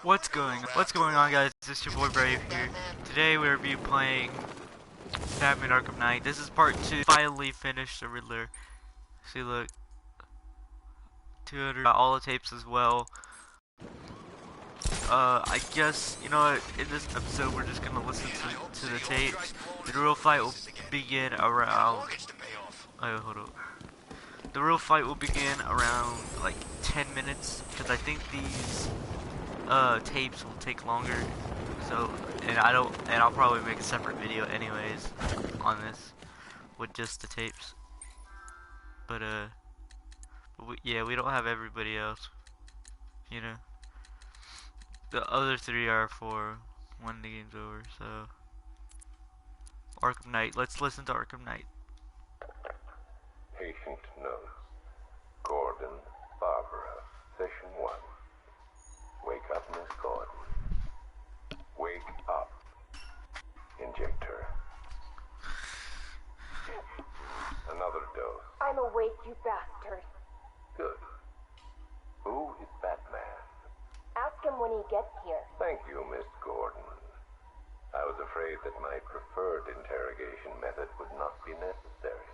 What's going on, guys? This is your boy Brave here. Today we'll be playing Batman Arkham Knight. This is part 2. Finally finished the Riddler. See, look, 200. Got all the tapes as well. I guess, you know what, in this episode we're just gonna listen to the tapes. The real fight will begin around... Oh, hold up. The real fight will begin around like 10 minutes, because I think these tapes will take longer. So, and I'll probably make a separate video anyways on this with just the tapes. But yeah, we don't have everybody else, you know. The other 3 are for when the game's over. So, Arkham Knight. Let's listen to Arkham Knight. Patient notes. Gordon, Barbara, session 1. Wake up, Miss Gordon. Wake up. Inject her. Another dose. I'm awake, you bastard. Good. Who is Batman? Ask him when he gets here. Thank you, Miss Gordon. I was afraid that my preferred interrogation method would not be necessary.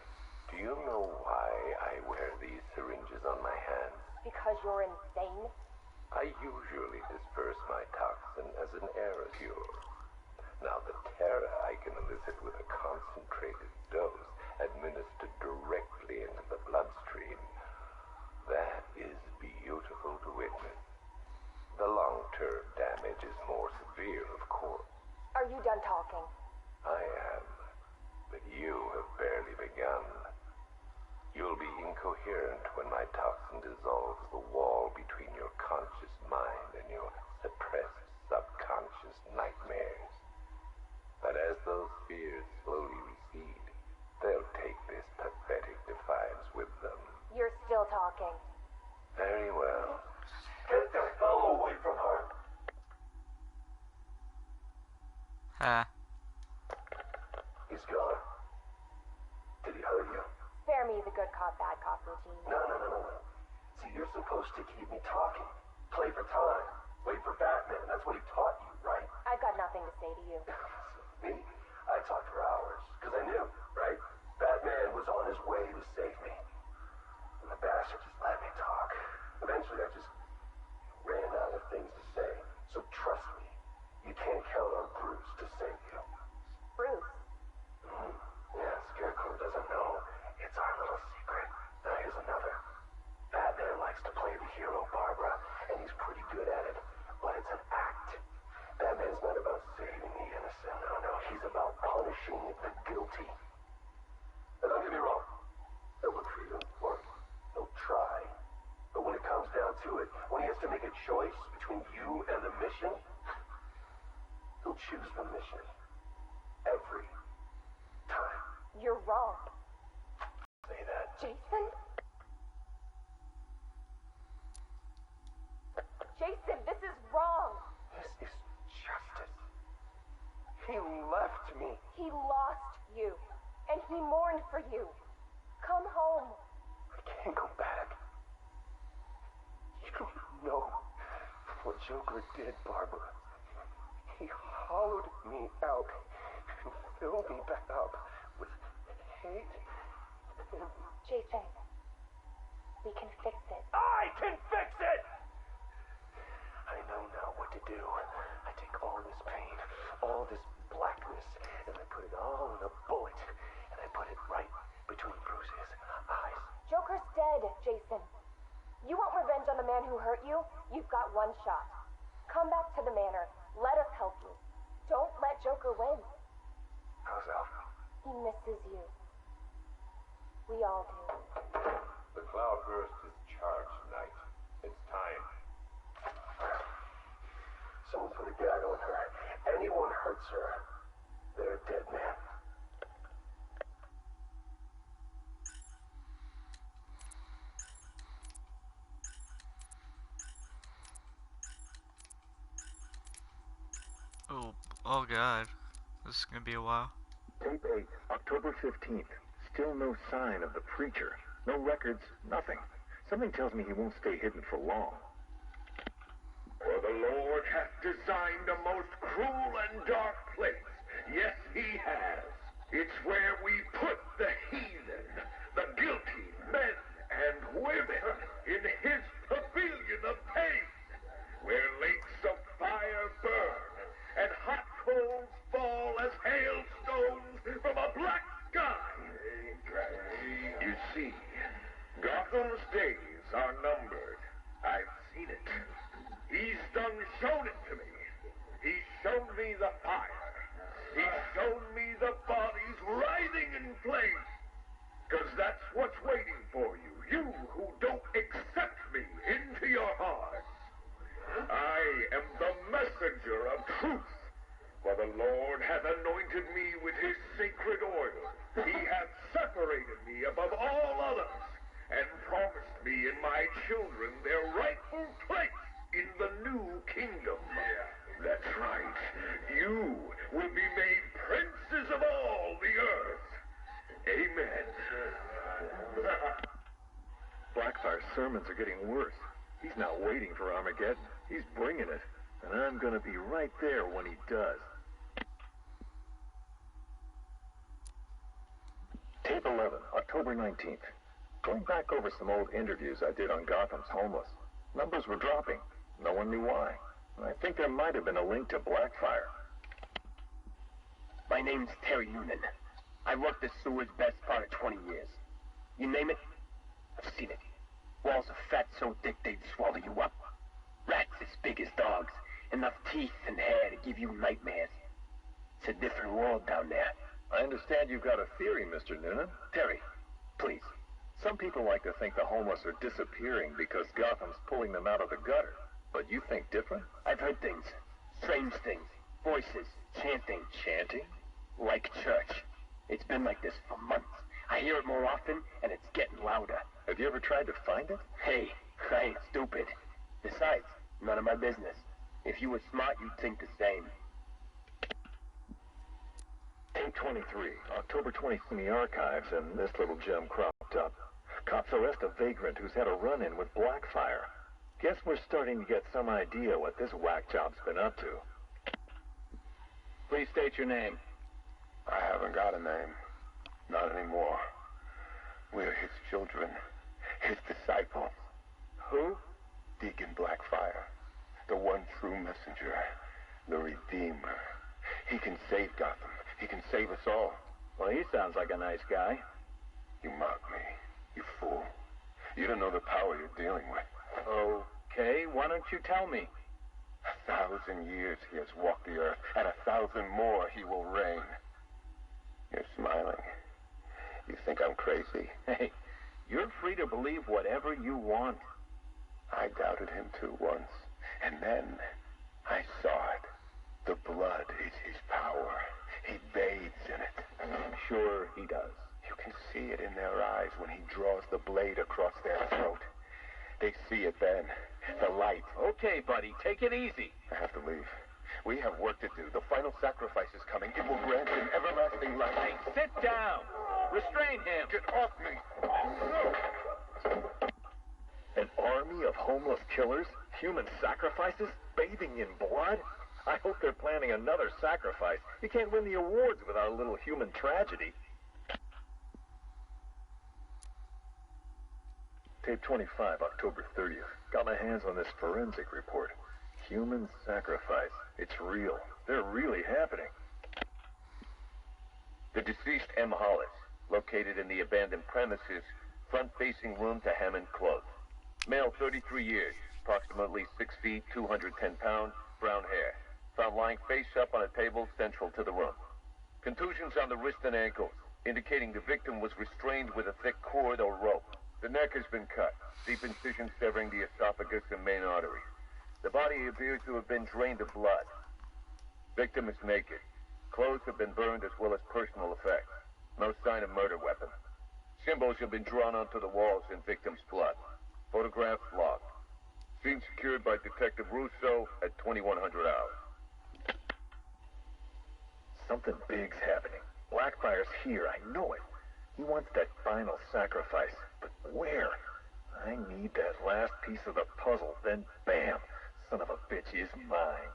Do you know why I wear these syringes on my hands? Because you're insane? I usually disperse my toxin as an aerosol. Now, the terror I can elicit with a concentrated dose administered directly into the bloodstream, that is beautiful to witness. The long-term damage is more severe, of course. Are you done talking? I am, but you have barely begun. You'll be incoherent when my toxin dissolves the wall between your conscious mind and your suppressed subconscious nightmares. But as those fears slowly recede, they'll take this pathetic defiance with them. You're still talking. Very well. Get the hell away from her! He's gone. Did he hurt you? Spare me the good cop, bad cop routine. No. See, you're supposed to keep me talking. Play for time. Wait for Batman. That's what he taught you, right? I've got nothing to say to you. Me? I talked for hours. Because I knew, right? Batman was on his way to save me. And the bastard just let me talk. Eventually, I just ran out of things to say. So trust me, you can't count on Bruce to save you. Bruce. Yeah, Scarecrow doesn't know. It's our little secret. Now here's another. Batman likes to play the hero, Barbara, and he's pretty good at it. But it's an act. Batman's not about saving the innocent. No, he's about punishing the guilty. And don't get me wrong. He'll look for you, or he'll try. But when it comes down to it, when he has to make a choice between you and the mission, he'll choose the mission. Every time. You're wrong. Say that. Jason? Jason, this is wrong. This is justice. He left me. He lost you. And he mourned for you. Come home. I can't go back. You don't know what Joker did, Barbara. He hollowed me out and filled me back up with hate and... Jason, we can fix it. I can fix it! I know now what to do. I take all this pain, all this blackness, and I put it all in a bullet, and I put it right between Bruce's eyes. Joker's dead, Jason. You want revenge on the man who hurt you? You've got one shot. Come back to the manor. Let us help you. Don't let Joker win. How's Alfred? He misses you. We all do. The Cloudburst is charged, Knight. It's time. Someone put a gag on her. Anyone hurts her, they're a dead man. Oh God, this is gonna be a while. Tape 8, October 15th. Still no sign of the preacher. No records, nothing. Something tells me he won't stay hidden for long. For the Lord hath done shown it to me. He's shown me the fire. He's shown me the bodies writhing in flames. Because that's what's waiting for you. You who don't accept me into your hearts. I am the messenger of truth. For the Lord hath anointed me with his sacred oil. He hath separated me above all others, and promised me and my children their rightful place in the new kingdom. That's right. You will be made princes of all the earth. Amen. Blackfire's sermons are getting worse. He's not waiting for Armageddon. He's bringing it. And I'm gonna be right there when he does. Tape 11, October 19th. Going back over some old interviews I did on Gotham's homeless. Numbers were dropping. No one knew why. I think there might have been a link to Blackfire. My name's Terry Noonan. I worked the sewers best part of 20 years. You name it, I've seen it. Walls of fat so thick they'd swallow you up. Rats as big as dogs. Enough teeth and hair to give you nightmares. It's a different world down there. I understand you've got a theory, Mr. Noonan. Terry, please. Some people like to think the homeless are disappearing because Gotham's pulling them out of the gutter. But you think different? I've heard things. Strange things. Voices. Chanting. Chanting? Like church. It's been like this for months. I hear it more often, and it's getting louder. Have you ever tried to find it? Hey, I ain't stupid. Besides, none of my business. If you were smart, you'd think the same. Tape 23, October 20th in the archives, and this little gem cropped up. Cops arrest a vagrant who's had a run-in with Blackfire. Guess we're starting to get some idea what this whack job's been up to. Please state your name. I haven't got a name. Not anymore. We're his children. His disciples. Who? Deacon Blackfire. The one true messenger. The Redeemer. He can save Gotham. He can save us all. Well, he sounds like a nice guy. You mock me, you fool. You don't know the power you're dealing with. Okay, why don't you tell me? 1,000 years he has walked the earth, and 1,000 more he will reign. You're smiling. You think I'm crazy? Hey, you're free to believe whatever you want. I doubted him too once, and then I saw it. The blood is his power. He bathes in it. I'm sure he does. You can see it in their eyes when he draws the blade across their throat. They see it then. The light. Okay, buddy, take it easy. I have to leave. We have work to do. The final sacrifice is coming. It will grant him everlasting life. Hey, sit down. Restrain him. Get off me. An army of homeless killers? Human sacrifices? Bathing in blood? I hope they're planning another sacrifice. You can't win the awards without a little human tragedy. Tape 25, October 30th. Got my hands on this forensic report. Human sacrifice. It's real. They're really happening. The deceased M. Hollis, located in the abandoned premises, front-facing room to Hammond Close. Male, 33 years, approximately 6 feet, 210 pounds, brown hair. Found lying face up on a table central to the room. Contusions on the wrist and ankles, indicating the victim was restrained with a thick cord or rope. The neck has been cut, deep incision severing the esophagus and main artery. The body appears to have been drained of blood. Victim is naked. Clothes have been burned as well as personal effects. No sign of murder weapon. Symbols have been drawn onto the walls in victim's blood. Photographs logged. Scene secured by Detective Russo at 2100 hours. Something big's happening. Blackfire's here, I know it. He wants that final sacrifice. But where? I need that last piece of the puzzle, then bam! Son of a bitch is mine.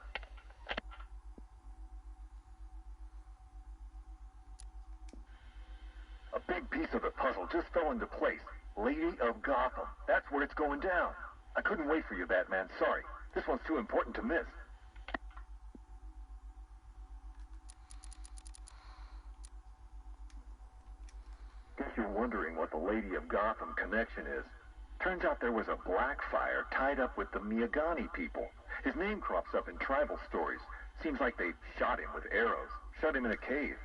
A big piece of the puzzle just fell into place. Lady of Gotham. That's where it's going down. I couldn't wait for you, Batman. Sorry. This one's too important to miss. Guess you're wondering what the Lady of Gotham connection is. Turns out there was a Blackfire tied up with the Miyagani people. His name crops up in tribal stories. Seems like they shot him with arrows, shut him in a cave.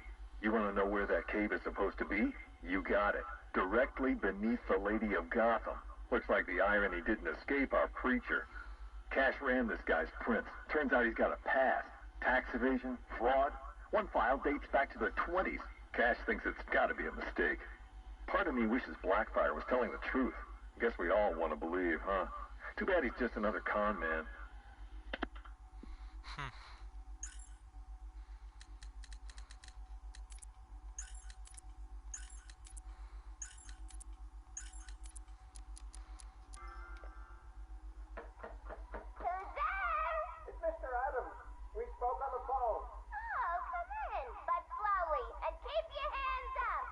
You want to know where that cave is supposed to be? You got it. Directly beneath the Lady of Gotham. Looks like the irony didn't escape our preacher. Cash ran this guy's prints. Turns out he's got a past. Tax evasion, fraud. One file dates back to the 20s. Cash thinks it's got to be a mistake. Part of me wishes Blackfire was telling the truth. Guess we all want to believe, huh? Too bad he's just another con man. Who's there? It's Mr. Adams. We spoke on the phone. Oh, come in, but slowly, and keep your hands up.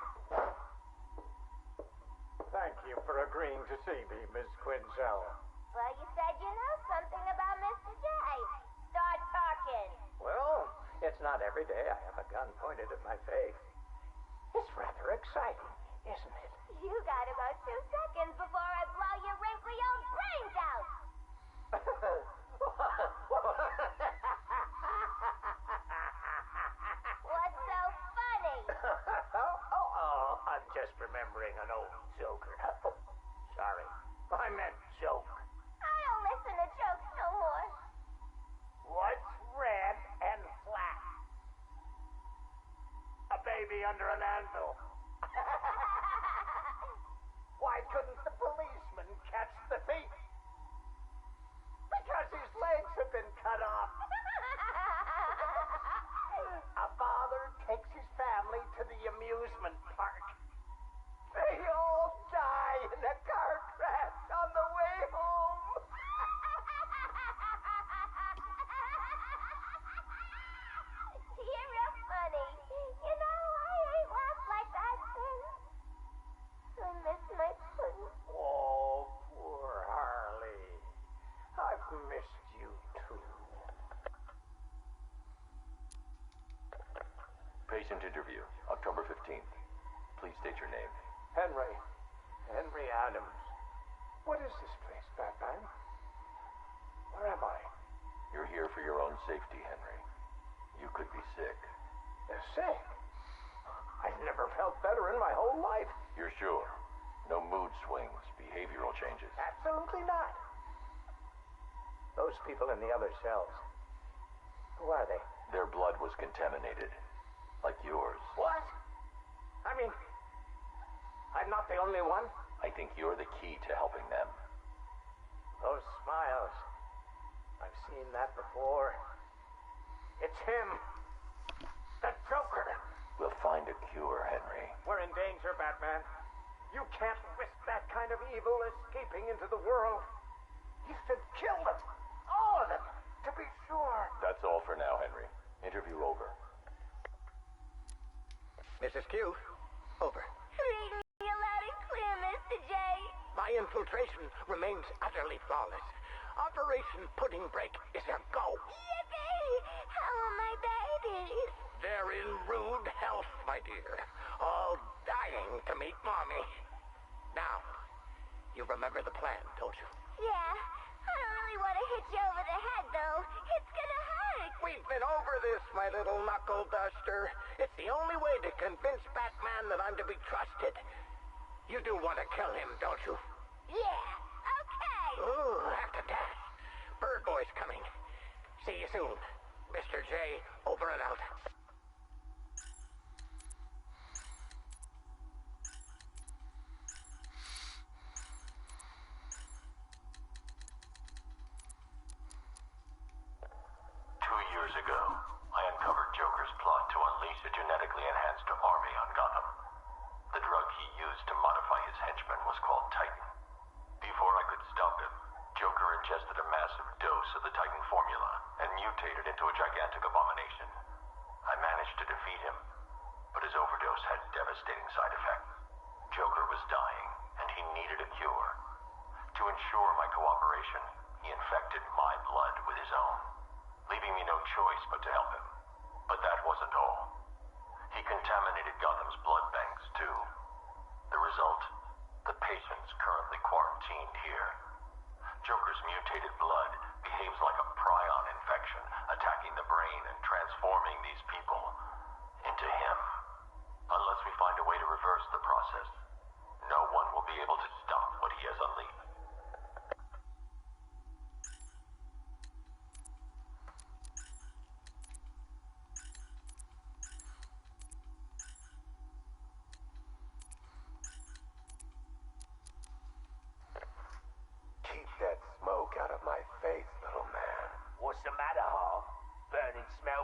Thank you for agreeing to see me, Miss Quinzel. Well, you said you know something about Mr. J. Start talking. Well, it's not every day I have a gun pointed at my face. It's rather exciting, isn't it? You got about 2 seconds before I blow your wrinkly old brains out. What's so funny? I'm just remembering an old joker. Sorry, I meant joke. I don't listen to jokes no more. What's red and flat? A baby under an anvil. Why couldn't the policeman catch the thief? Because his legs have been cut off. A father takes his family to the amusement park. They all die in a car crash on the way home. You're real funny. You know, I ain't laughed like that since. I miss my pudding. Oh, poor Harley. I've missed you too. Patient interview, October 15th. Please state your name. Henry Adams. What is this place, Batman? Where am I? You're here for your own safety, Henry. You could be sick. Sick? I've never felt better in my whole life. You're sure? No mood swings, behavioral changes. Absolutely not. Those people in the other cells. Who are they? Their blood was contaminated. Like yours. What? I mean, I'm not the only one. I think you're the key to helping them. Those smiles. I've seen that before. It's him. The Joker. We'll find a cure, Henry. We're in danger, Batman. You can't risk that kind of evil escaping into the world. You should kill them. All of them, to be sure. That's all for now, Henry. Interview over. Mrs. Q, over. Reading you loud and clear, Mr. J. My infiltration remains utterly flawless. Operation Pudding Break is a go. Yippee! How are my babies? They're in rude health, my dear. All dying to meet Mommy. Now, you remember the plan, don't you? Yeah, I don't really want to hit you over the head, though. It's gonna hurt. We've been over this, my little knuckle duster. It's the only way to convince Batman that I'm to be trusted. You do want to kill him, don't you? Yeah, okay. Ooh, have to dash. Bird Boy's coming. See you soon. Mr. J, over and out. 2 years ago, I uncovered Joker's plot to unleash a genetically enhanced army on Gotham. The drug he used to modify his henchmen was called Titan. Before I could stop him, Joker ingested a massive dose of the Titan formula and mutated into a gigantic abomination. I managed to defeat him, but his overdose had devastating side effects. Joker was dying, and he needed a cure. To ensure my cooperation, he infected my blood with his own, leaving me no choice but to help him. But that wasn't all. He contaminated Gotham's blood banks, too. The result? The patient's currently quarantined here. Joker's mutated blood behaves like a prize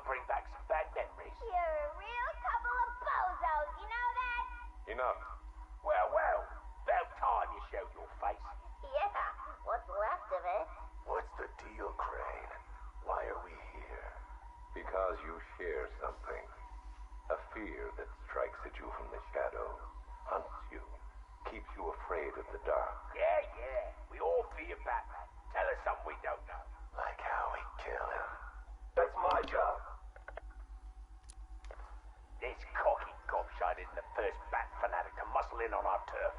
It'll bring back some bad memories. You're a real couple of bozos, you know that? Enough. Well, about time you showed your face. Yeah, what's left of it. What's the deal, Crane? Why are we here? Because you share something. A fear that strikes at you from the shadows, hunts you, keeps you afraid of the dark. Yeah, we all fear Batman. Tell us something we don't know. Like how we kill him. That's my job. This cocky gobshite isn't the first bat fanatic to muscle in on our turf.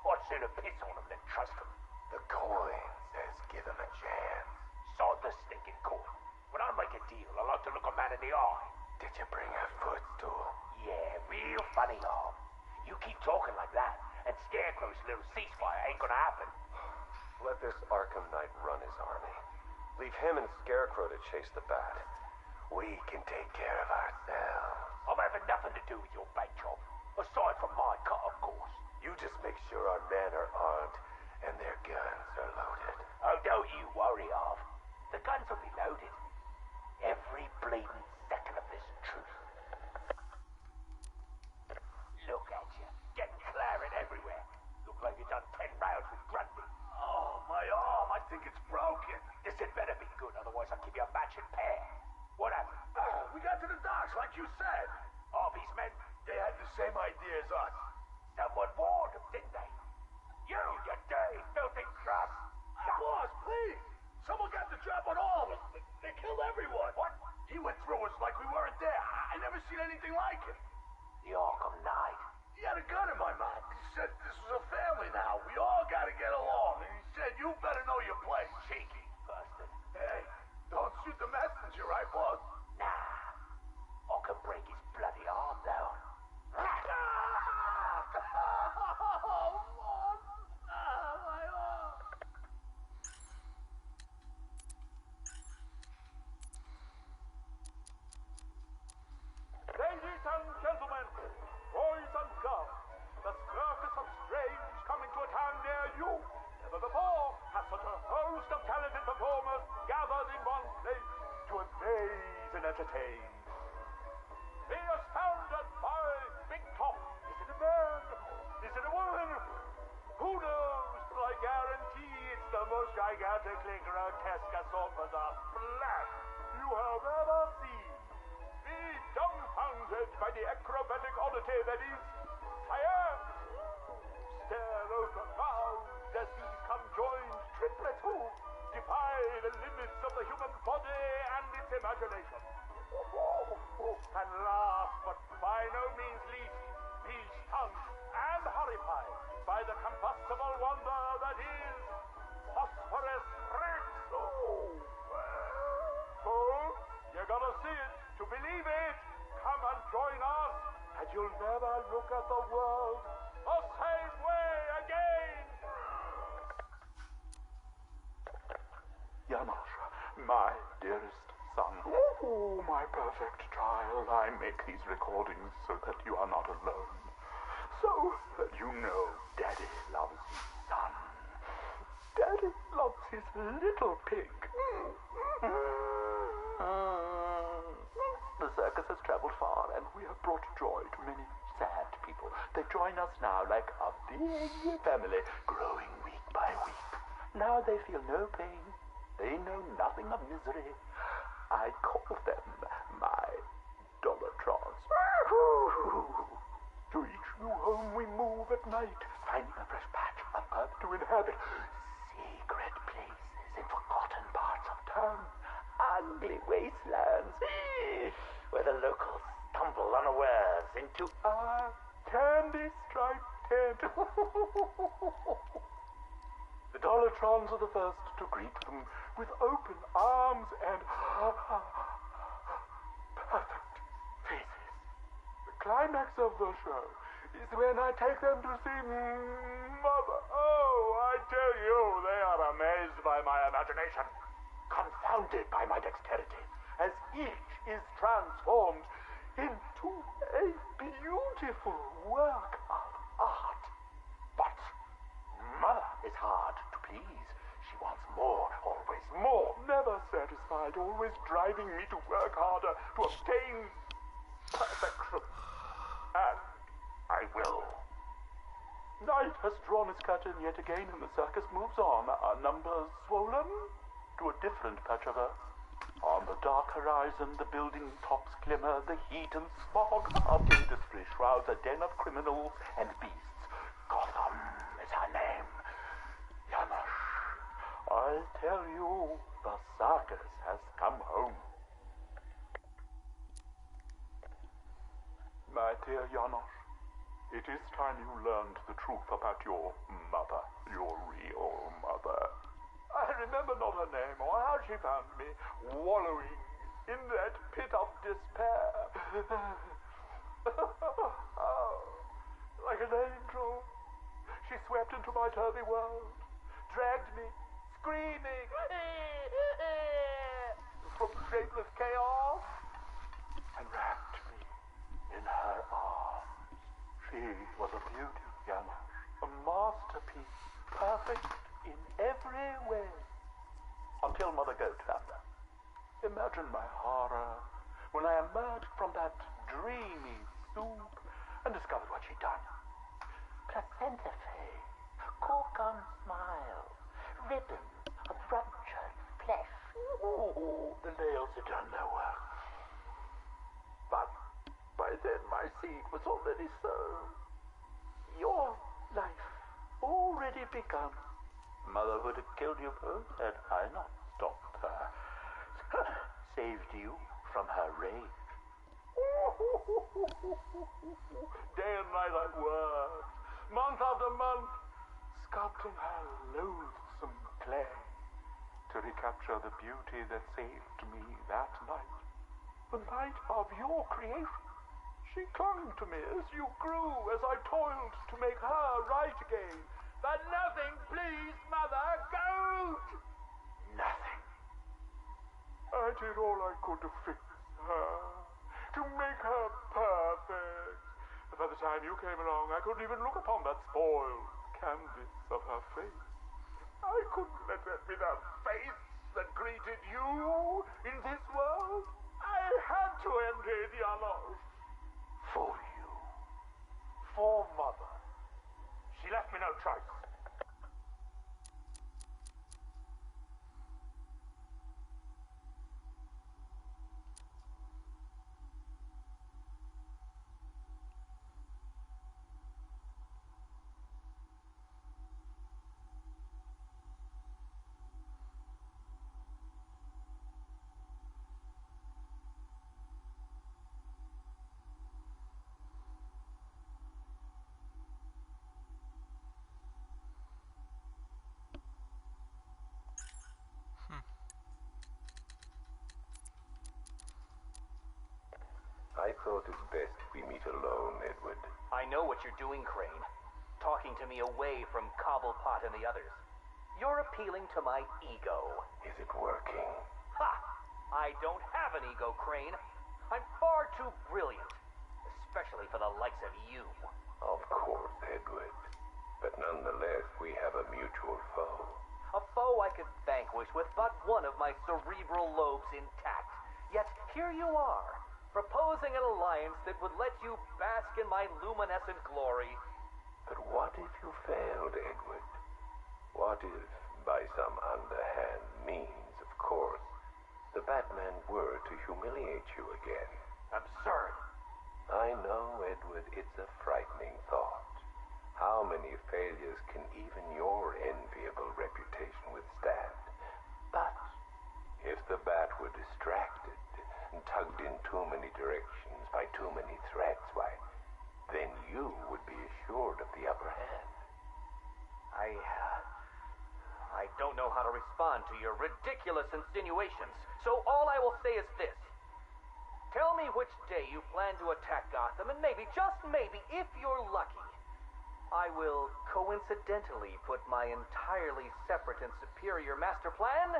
I'd sooner piss on him than trust him. The coin says give him a chance. Sod the stinking coin. When I make a deal, I like to look a man in the eye. Did you bring a footstool? Yeah, real funny, Arm. You keep talking like that, and Scarecrow's little ceasefire ain't gonna happen. Let this Arkham Knight run his army. Leave him and Scarecrow to chase the bat. We can take care of ourselves. I'm having nothing to do with your bank job. Aside from my cut, of course. You just make sure our men are armed and their guns are loaded. Oh, don't you worry, Arv. The guns will be loaded. Every bleeding second of this truth. Look at you, getting claret everywhere. Look like you've done 10 rounds with Grundy. Oh, my arm. I think it's broken. This had better be good, otherwise I'll give you a matching pair. What happened? Oh, we got to the docks like you said. Harvey's men? They had the same idea as us. Someone warned them, didn't they? You dirty, filthy crust. Boss, please. Someone got the drop on all of us. They killed everyone. What? He went through us like we weren't there. I never seen anything like it. The Arkham Knight. He had a gun in my mouth. He said this was a family now. We all gotta get along. And he said you better know your place. Cheeky bastard. Hey, don't shoot the messenger, right, boss? Nah. I can break his bloody arm down. Ladies and gentlemen, boys and girls, the circus of strange coming to a town near you. Never before has such a host of talented performers gathered in one place to amaze and entertain. Be astounded by Big Top. Is it a man? Is it a woman? Who knows? But I guarantee it's the most gigantically grotesque assortment of flesh you have ever seen. Be dumbfounded by the acrobatic oddity that is science. Stare open mouthed as these conjoined triplets who defy the limits of the human body and its imagination. And last but by no means least, be stunned and horrified by the combustible wonder that is phosphorus Rex. Folks, you gotta see it to believe it. Come and join us, and you'll never look at the world the same way again. Yamashita, my dearest son. Oh, my perfect child. I make these recordings so that you are not alone. So that you know Daddy loves his son. Daddy loves his little pig. The circus has traveled far, and we have brought joy to many sad people. They join us now like a big family, growing week by week. Now they feel no pain. They know nothing of misery. I call them my Dollartrons. To each new home we move at night, finding a fresh patch of earth to inhabit. Secret places in forgotten parts of town. Ugly wastelands where the locals stumble unawares into our candy-striped tent. The Dollartrons are the first to greet them with open arms and perfect faces. The climax of the show is when I take them to see Mother. Oh, I tell you, they are amazed by my imagination, confounded by my dexterity, as each is transformed into a beautiful work of art. But Mother is hard to please. She She wants more, always more, never satisfied, always driving me to work harder to obtain perfection. And I will. Night has drawn its curtain yet again, and the circus moves on. Our numbers swollen to a different patch of earth. On the dark horizon, the building tops glimmer, the heat and smog of industry shrouds a den of criminals and beasts. Gotham is her name. Janosch, I tell you, the circus has come home. My dear Janosch, it is time you learned the truth about your mother, your real mother. I remember not her name or how she found me, wallowing in that pit of despair. Oh, like an angel, she swept into my turvy world, dragged me, screaming, from shapeless chaos, and wrapped me in her arms. She was a beauty, Janosch, a masterpiece, perfect in every way. Until Mother Goat found her. Imagine my horror when I emerged from that dreamy soup and discovered what she'd done. Placenta face, cork-on smile, ribbons of ruptured flesh. Ooh, the nails had done their work. But by then my seed was already sown. Your life already begun. Mother would have killed you both had I not stopped her. Saved you from her rage. Day and night I worked, month after month, sculpting her loathsome clay to recapture the beauty that saved me that night. The night of your creation. She clung to me as you grew, as I toiled to make her right again. But nothing pleased Mother Goat! Nothing. I did all I could to fix her, to make her perfect. But by the time you came along, I couldn't even look upon that spoiled canvas of her face. I couldn't let that be the face that greeted you in this world. I had to end it, Janosch. For you. For Mother. She left me no choice. I thought it best we meet alone, Edward. I know what you're doing, Crane. Talking to me away from Cobblepot and the others. You're appealing to my ego. Is it working? Ha! I don't have an ego, Crane. I'm far too brilliant. Especially for the likes of you. Of course, Edward. But nonetheless, we have a mutual foe. A foe I could vanquish with but one of my cerebral lobes intact. Yet here you are, proposing an alliance that would let you bask in my luminescent glory. But what if you failed, Edward? What if, by some underhand means, of course, the Batman were to humiliate you again? Absurd. I know, Edward, it's a frightening thought. How many failures can even your enviable reputation withstand? But if the Bat were distracted and tugged in too many directions by too many threats, why, then you would be assured of the upper hand. I don't know how to respond to your ridiculous insinuations, so all I will say is this. Tell me which day you plan to attack Gotham, and maybe, just maybe, if you're lucky, I will coincidentally put my entirely separate and superior master plan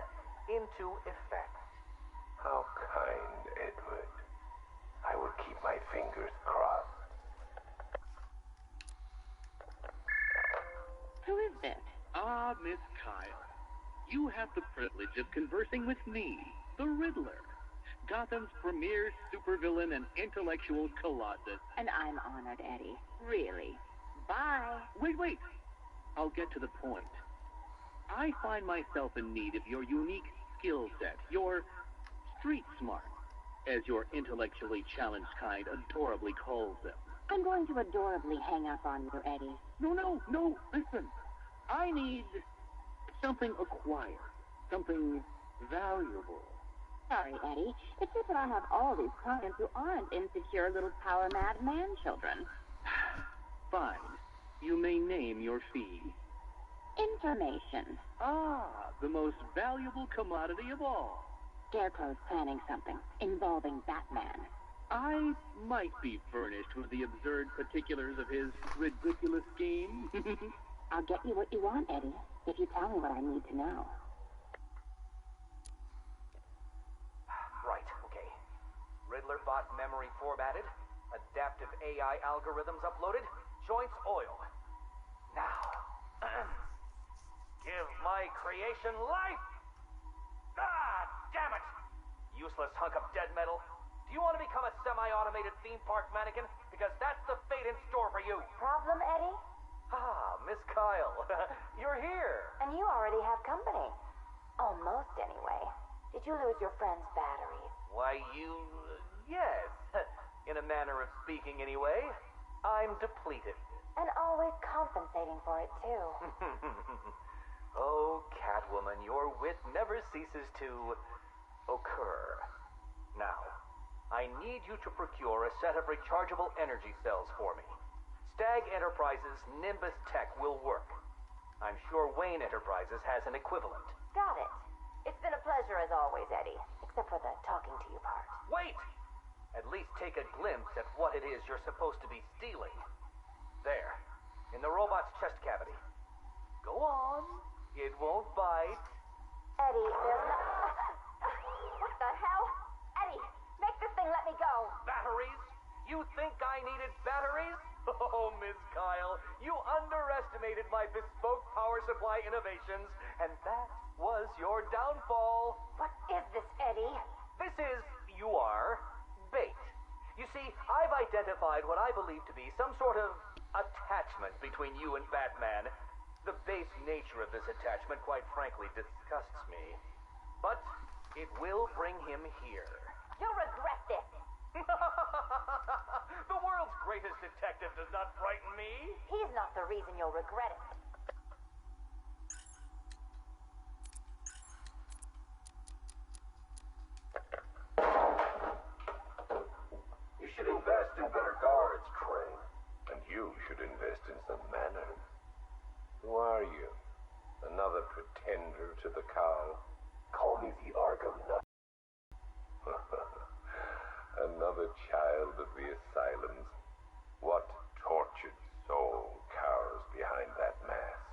into effect. How kind, Edward. I will keep my fingers crossed. Who is it? Ah, Miss Kyle. you have the privilege of conversing with me, the Riddler, Gotham's premier supervillain and intellectual colossus. And I'm honored, Eddie. Really. Bye. Wait. I'll get to the point. I find myself in need of your unique skill set, your street smart, as your intellectually challenged kind adorably calls them. I'm going to adorably hang up on you, Eddie. No, listen. I need something acquired, something valuable. Sorry, Eddie. It's just that I have all these clients who aren't insecure little power-mad man-children. Fine. You may name your fee. Information. Ah, the most valuable commodity of all. Scarecrow's planning something involving Batman. I might be furnished with the absurd particulars of his ridiculous scheme. I'll get you what you want, Eddie, if you tell me what I need to know. Right, okay. Riddler bot memory formatted, adaptive AI algorithms uploaded, joints oiled. Now, give my creation life! Ah, damn it! Useless hunk of dead metal. Do you want to become a semi-automated theme park mannequin? Because that's the fate in store for you. Problem, Eddie? Ah, Miss Kyle. You're here. And you already have company. Almost, anyway. Did you lose your friend's batteries? Why, yes. In a manner of speaking, anyway. I'm depleted. And always compensating for it, too. Oh, Catwoman, your wit never ceases to occur. Now, I need you to procure a set of rechargeable energy cells for me. Stag Enterprises' Nimbus Tech will work. I'm sure Wayne Enterprises has an equivalent. Got it. It's been a pleasure as always, Eddie. Except for the talking to you part. Wait! At least take a glimpse at what it is you're supposed to be stealing. There, in the robot's chest cavity. Go on. It won't bite. Eddie, there's no... What the hell? Eddie, make this thing let me go. Batteries? You think I needed batteries? Oh, Miss Kyle, you underestimated my bespoke power supply innovations, and that was your downfall. What is this, Eddie? This is, bait. You see, I've identified what I believe to be some sort of attachment between you and Batman. The base nature of this attachment, quite frankly, disgusts me. But it will bring him here. You'll regret this. The world's greatest detective does not frighten me. He's not the reason you'll regret it. You should invest in better guards, Crane. And you should invest in some manners. Who are you? Another pretender to the cow? Call me the Arkham Knight. Another child of the asylums. What tortured soul cowers behind that mask?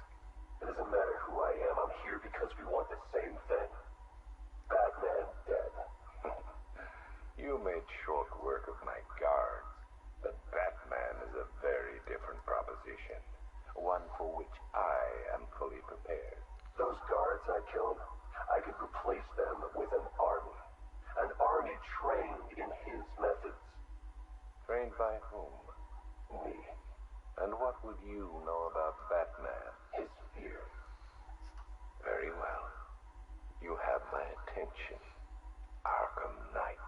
It doesn't matter who I am. I'm here because we want the same thing. Batman dead. You made short work of my guards, but Batman is a very different proposition. One for which I am fully prepared. Those guards I killed, I could replace them with an army. An army trained in his methods. Trained by whom? Me. And what would you know about Batman? His fear. Very well. You have my attention, Arkham Knight.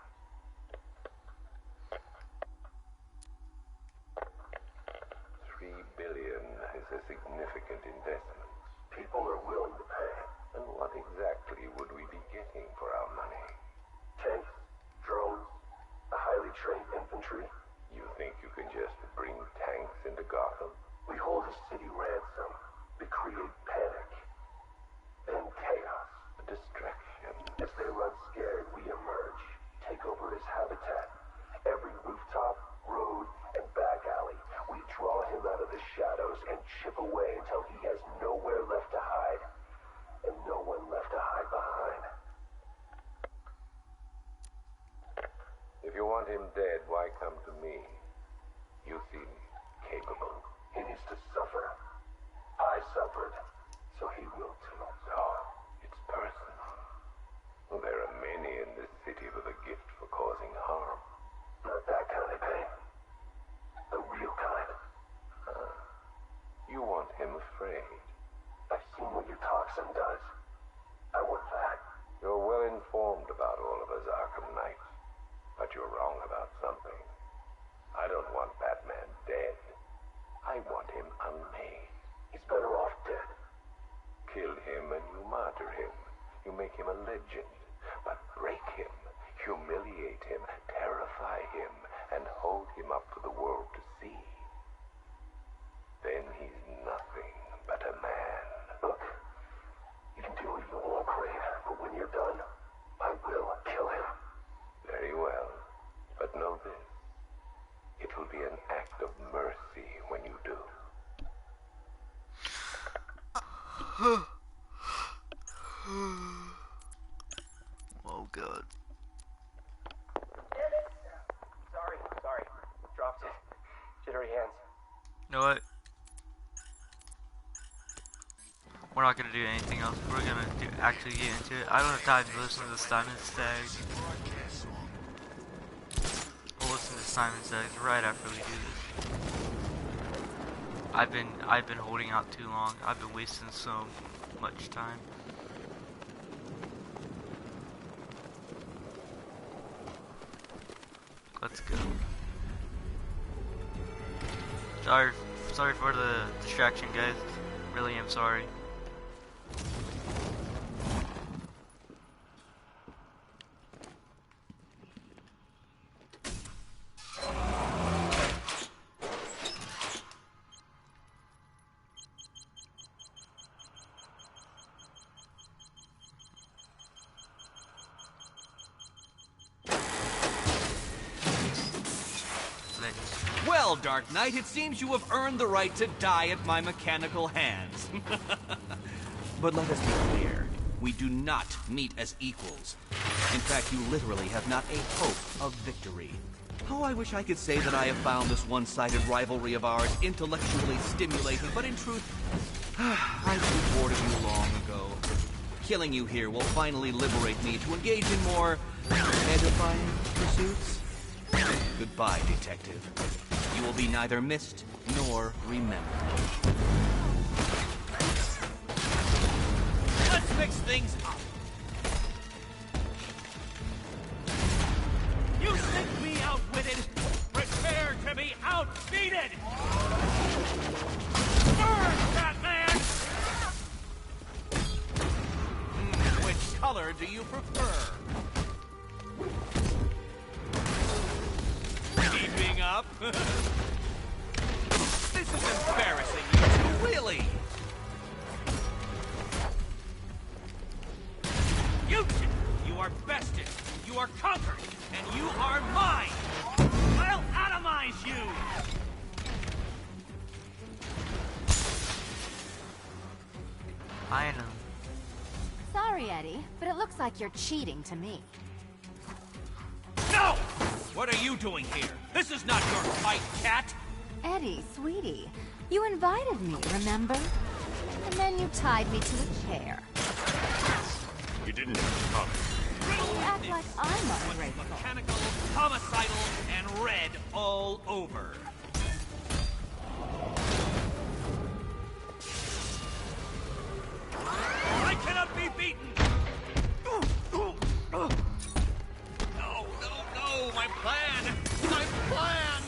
$3 billion is a significant investment. People are willing to pay. And what exactly would we be getting for our money? Tanks, drones, a highly trained infantry. You think you can just bring tanks into Gotham? We hold a city ransom. We create panic. Then chaos. A distraction. As they run scared, we emerge. Take over his habitat. Every rooftop, road, and back alley. We draw him out of the shadows and chip away until he has nowhere left to hide. And no one left to hide behind. If you want him dead, why come to me? You seem capable. He needs to suffer. I suffered, so he will too. No, it's creative with a gift for causing harm. Not that kind of pain. The real kind. You want him afraid. I've seen what your toxin does. I want that. You're well informed about all of us Arkham Knights, but you're wrong about something. I don't want Batman dead. I want him unmade. He's better off dead. Kill him and you martyr him. You make him a legend. But break him, humiliate him, terrify him, and hold him up for the world to see. Then he's nothing but a man. Look, you can do what you want, Crane, but when you're done, I will kill him. Very well, but know this. It will be an act of mercy when you do. Oh god. Sorry. Dropped it. Jittery hands. You know what? We're not gonna do anything else. We're gonna actually get into it. I don't have time to listen to the Simon Stags. We'll listen to Simon Stags right after we do this. I've been holding out too long. I've been wasting so much time. Let's go. Sorry for the distraction, guys. Really am sorry. Well, Dark Knight, it seems you have earned the right to die at my mechanical hands. But let us be clear. We do not meet as equals. In fact, you literally have not a hope of victory. Oh, I wish I could say that I have found this one-sided rivalry of ours intellectually stimulating, but in truth, I grew bored of you long ago. Killing you here will finally liberate me to engage in more edifying pursuits. Goodbye, detective. You will be neither missed nor remembered. Let's mix things up. You think me outwitted? Prepare to be outbeaten! Burn, Batman! Which color do you prefer? Keeping up? This is embarrassing, you two, really! You are bested, you are conquered, and you are mine! I'll atomize you! I know. Sorry, Eddie, but it looks like you're cheating to me. No! What are you doing here? This is not your fight, cat! Eddie, sweetie, you invited me, remember? And then you tied me to a chair. You didn't come. You act like I'm ungrateful. Mechanical, homicidal, and red all over. I cannot be beaten! No, my plan! My plan!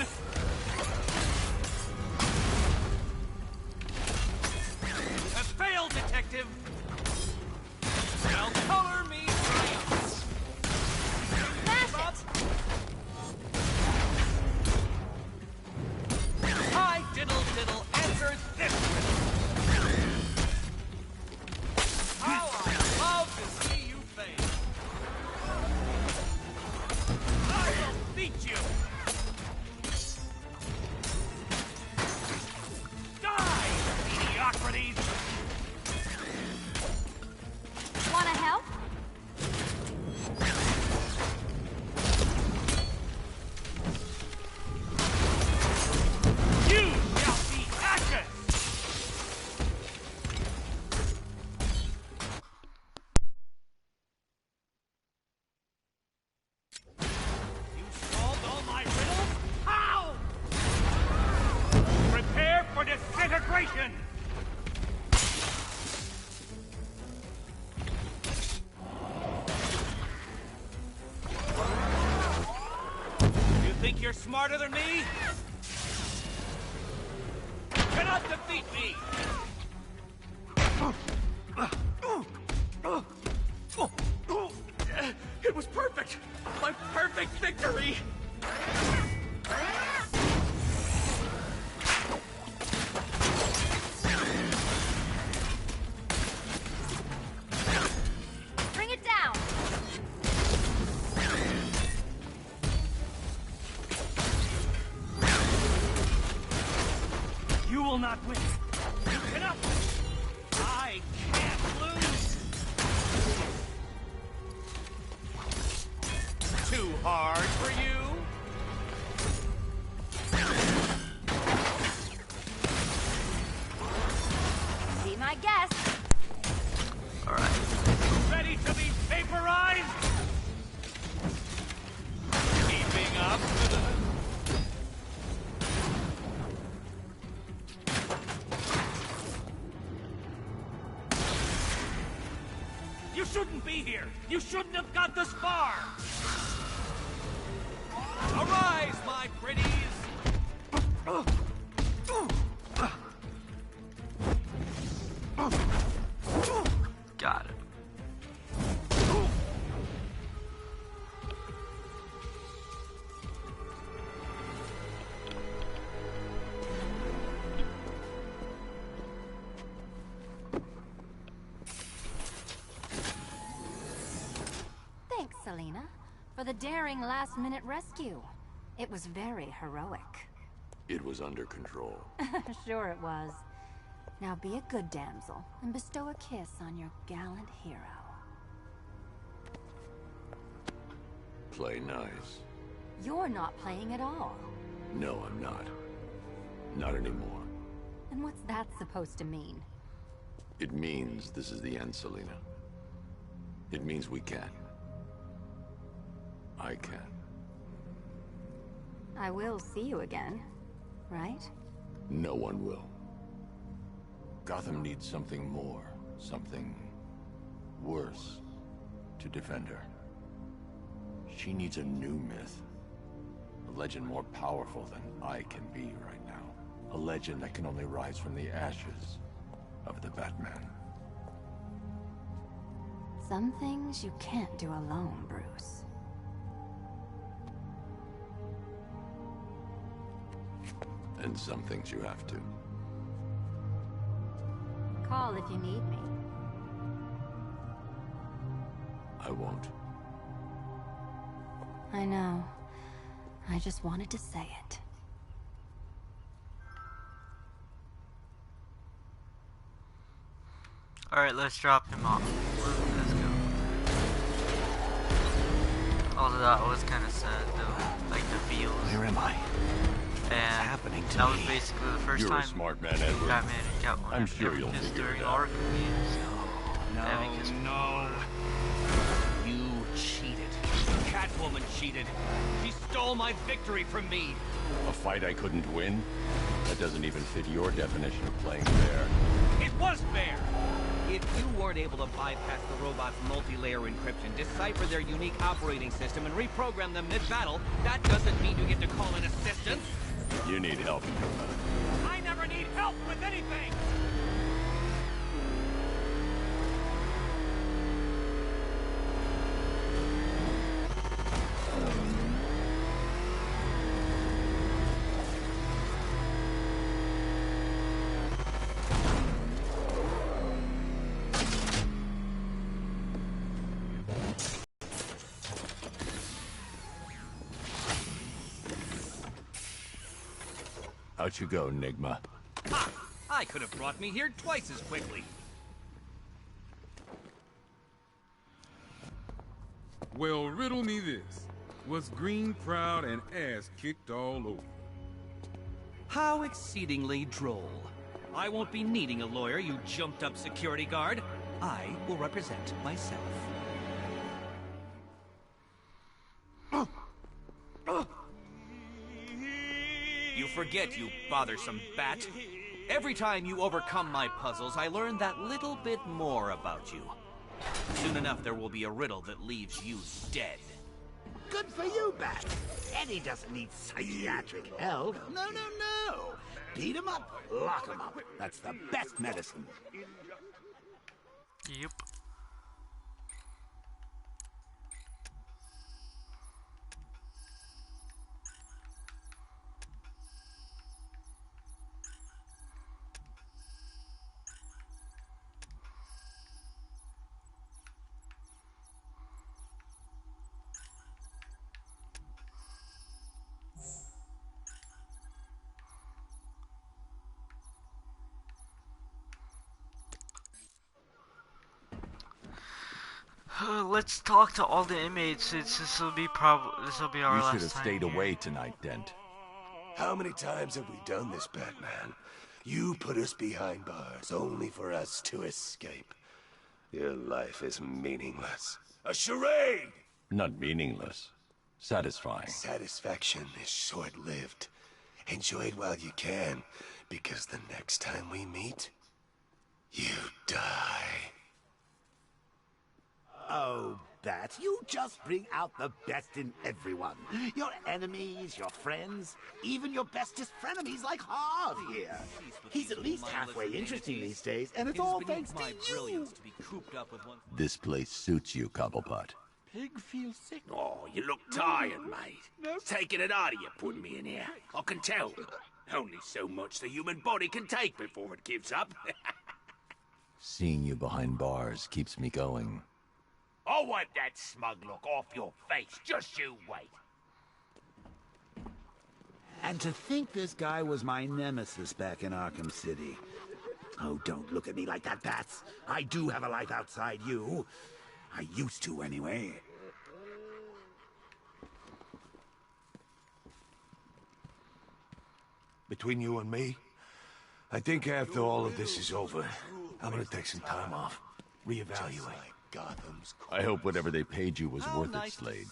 Failed, detective! Now color me triumph! Smash it! Hi, diddle diddle answers this riddle. How I love to see you fail! I will beat you! Die, mediocrities! Wanna help? You shall be ashes! Think you're smarter than me? You cannot defeat me! It was perfect! My perfect victory! Bring it down! You will not win. You cannot win. I can't lose. Too hard for you? Be my guest. Alright. Ready to be vaporized? Keeping up? You shouldn't be here! You shouldn't have got this far! Arise, my pretties! Got it. Thanks, Selena, for the daring last-minute rescue. It was very heroic. It was under control. Sure it was. Now be a good damsel and bestow a kiss on your gallant hero. Play nice. You're not playing at all. No, I'm not. Not anymore. And what's that supposed to mean? It means this is the end, Selena. It means we can. I can. I will see you again, right? No one will. Gotham needs something more, something worse to defend her. She needs a new myth. A legend more powerful than I can be right now. A legend that can only rise from the ashes of the Batman. Some things you can't do alone, Bruce. And some things you have to. Call if you need me. I won't. I know. I just wanted to say it. Alright, let's drop him off. Let's go. Although that was kind of sad though. Like the feels. Where am I? And happening to that was me? basically the first You're time a smart man, Edward. Batman and Catwoman I'm sure ever you'll kissed figure during it out. Arkham games. No. You cheated. Catwoman cheated. She stole my victory from me. A fight I couldn't win? That doesn't even fit your definition of playing fair. It was fair! If you weren't able to bypass the robot's multi-layer encryption, decipher their unique operating system, and reprogram them mid-battle, that doesn't mean you get to call in assistance. You need help. I never need help with anything! Out you go, Enigma. Ha! I could have brought me here twice as quickly. Well, riddle me this. Was Green proud and ass kicked all over? How exceedingly droll. I won't be needing a lawyer, you jumped-up security guard. I will represent myself. You forget, you bothersome bat. Every time you overcome my puzzles, I learn that little bit more about you. Soon enough, there will be a riddle that leaves you dead. Good for you, Bat. Eddie doesn't need psychiatric help. No, no, no. Beat him up, lock him up. That's the best medicine. Yep. Let's talk to all the inmates. Since this will be our You last should have time stayed here. away tonight, Dent. How many times have we done this, Batman? You put us behind bars only for us to escape. Your life is meaningless. A charade! Not meaningless. Satisfying. Satisfaction is short-lived. Enjoy it while you can, because the next time we meet, you die. Oh, Bat, you just bring out the best in everyone. Your enemies, your friends, even your bestest frenemies like Harv here. He's at least halfway interesting these days, and it's all thanks to you. This place suits you, Cobblepot. Pig feels sick. Oh, you look tired, mate. Taking it out of you putting me in here. I can tell. Only so much the human body can take before it gives up. Seeing you behind bars keeps me going. I'll wipe that smug look off your face. Just you wait. And to think this guy was my nemesis back in Arkham City. Oh, don't look at me like that, Bats. I do have a life outside you. I used to, anyway. Between you and me, I think after all of this is over, I'm gonna take some time off. Reevaluate. Gotham's I hope whatever they paid you was worth it, Slade.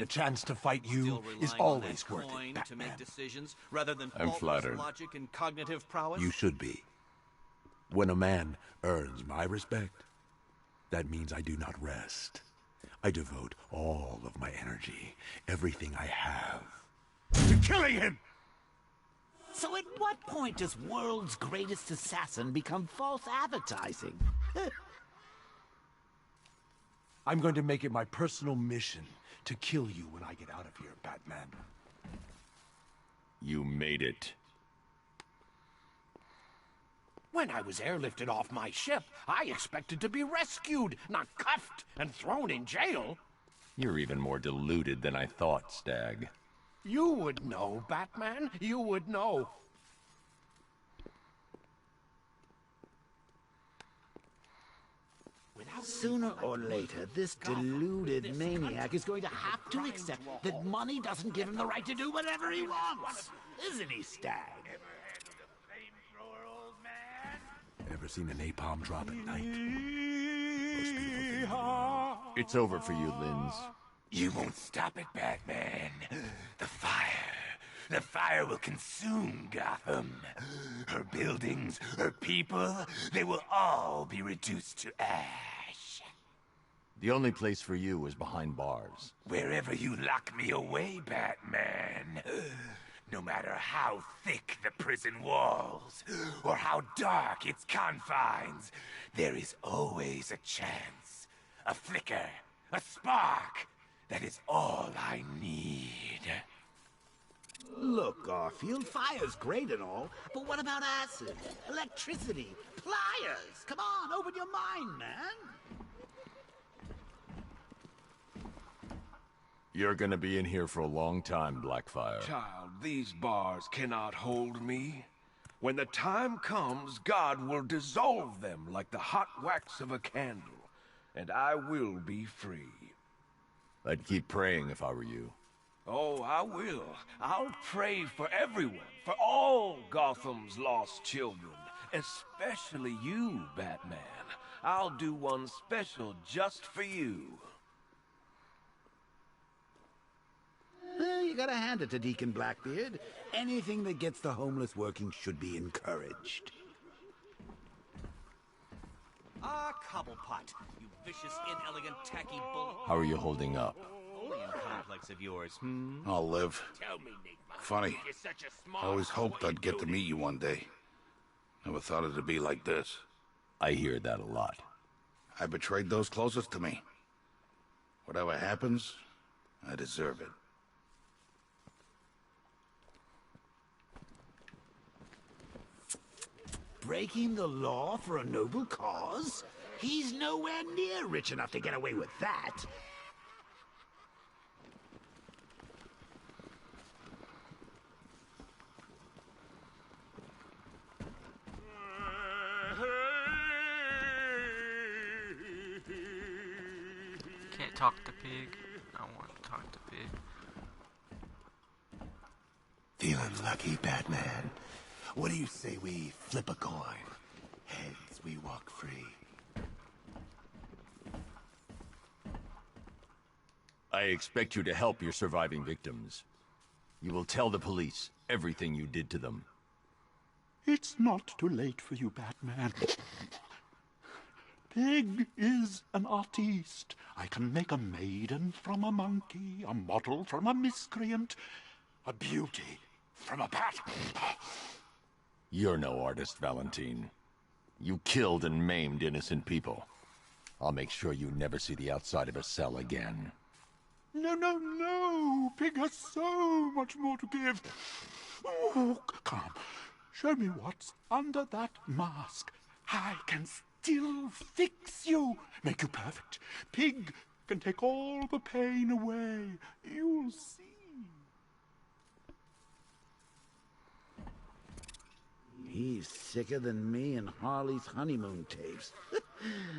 The chance to fight you is always worth it, to make decisions rather than I'm faultless flattered. logic and cognitive prowess. You should be. When a man earns my respect, that means I do not rest. I devote all of my energy, everything I have, to killing him! So at what point does world's greatest assassin become false advertising? I'm going to make it my personal mission to kill you when I get out of here, Batman. You made it. When I was airlifted off my ship, I expected to be rescued, not cuffed and thrown in jail. You're even more deluded than I thought, Stag. You would know, Batman. You would know. Sooner or later, this deluded maniac is going to have to accept that money doesn't give him the right to do whatever he wants. Isn't he, Stag? Ever seen a napalm drop at night? It's over for you, Linz. You won't stop it, Batman. The fire. The fire will consume Gotham. Her buildings, her people, they will all be reduced to ash. The only place for you is behind bars. Wherever you lock me away, Batman. No matter how thick the prison walls, or how dark its confines, there is always a chance. A flicker, a spark. That is all I need. Look, Garfield, fire's great and all, but what about acid, electricity, pliers? Come on, open your mind, man. You're gonna be in here for a long time, Blackfire. Child, these bars cannot hold me. When the time comes, God will dissolve them like the hot wax of a candle, and I will be free. I'd keep praying if I were you. Oh, I will. I'll pray for everyone, for all Gotham's lost children, especially you, Batman. I'll do one special just for you. Well, you gotta hand it to Deacon Blackbeard. Anything that gets the homeless working should be encouraged. Cobblepot, you vicious, inelegant, tacky bull. How are you holding up? Only in complex of yours, hmm? I'll live. Tell me, Nick. Funny. You're such a smart I always ass. hoped I'd get to meet you one day. Never thought it'd be like this. I hear that a lot. I betrayed those closest to me. Whatever happens, I deserve it. Breaking the law for a noble cause? He's nowhere near rich enough to get away with that. Can't talk to Pig. I want to talk to Pig. Feeling lucky, Batman? What do you say we flip a coin? Heads, we walk free. I expect you to help your surviving victims. You will tell the police everything you did to them. It's not too late for you, Batman. Pig is an artiste. I can make a maiden from a monkey, a model from a miscreant, a beauty from a bat. You're no artist, Valentine. You killed and maimed innocent people. I'll make sure you never see the outside of a cell again. No, no, no! Pig has so much more to give. Oh, come. Show me what's under that mask. I can still fix you, make you perfect. Pig can take all the pain away. You'll see. He's sicker than me and Harley's honeymoon tapes.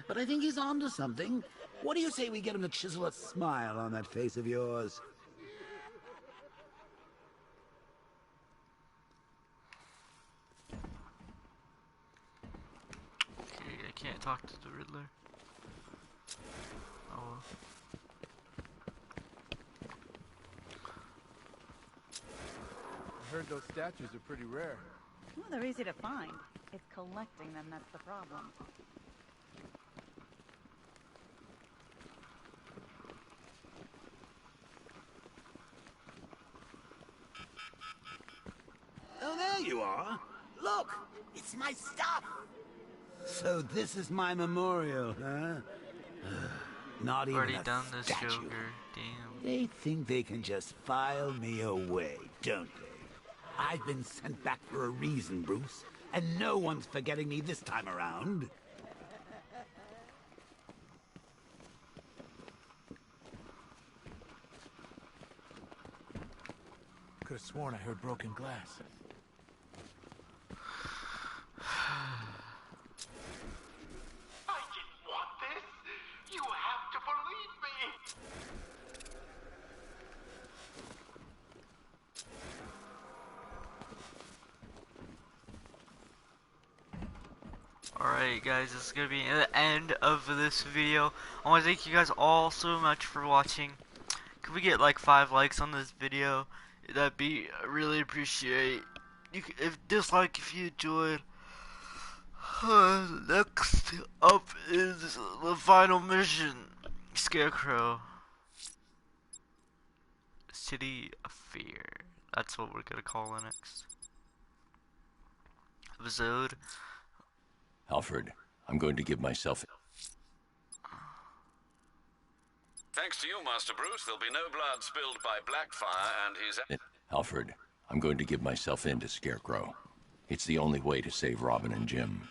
But I think he's onto something. What do you say we get him to chisel a smile on that face of yours? Okay, I can't talk to the Riddler. Oh well. I heard those statues are pretty rare. Well, they're easy to find. It's collecting them that's the problem. Oh, there you are. Look, it's my stuff. So this is my memorial, huh? Not even Already a done this, statue. Joker. Damn. They think they can just file me away, don't they? I've been sent back for a reason, Bruce, and no one's forgetting me this time around. Could have sworn I heard broken glass. I didn't want this. You have to believe me. Alright guys, this is going to be the end of this video. I want to thank you guys all so much for watching. Could we get like 5 likes on this video? That'd be really appreciate. You can, if dislike if you enjoyed. Next up is the final mission. Scarecrow. City of Fear. That's what we're gonna call the next episode. Alfred, I'm going to give myself... Thanks to you, Master Bruce, there'll be no blood spilled by Blackfire and his... Alfred, I'm going to give myself in to Scarecrow. It's the only way to save Robin and Jim.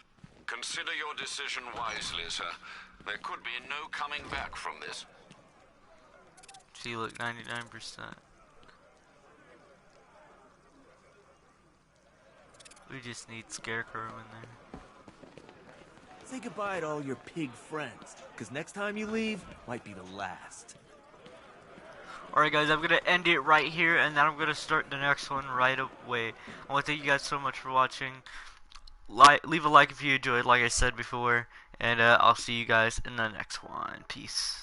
Consider your decision wisely, sir. There could be no coming back from this. See, look, 99%. We just need Scarecrow in there. Say goodbye to all your pig friends, because next time you leave might be the last. Alright guys, I'm going to end it right here, and then I'm going to start the next one right away. I want to thank you guys so much for watching. Leave a like if you enjoyed, like I said before, and I'll see you guys in the next one. Peace.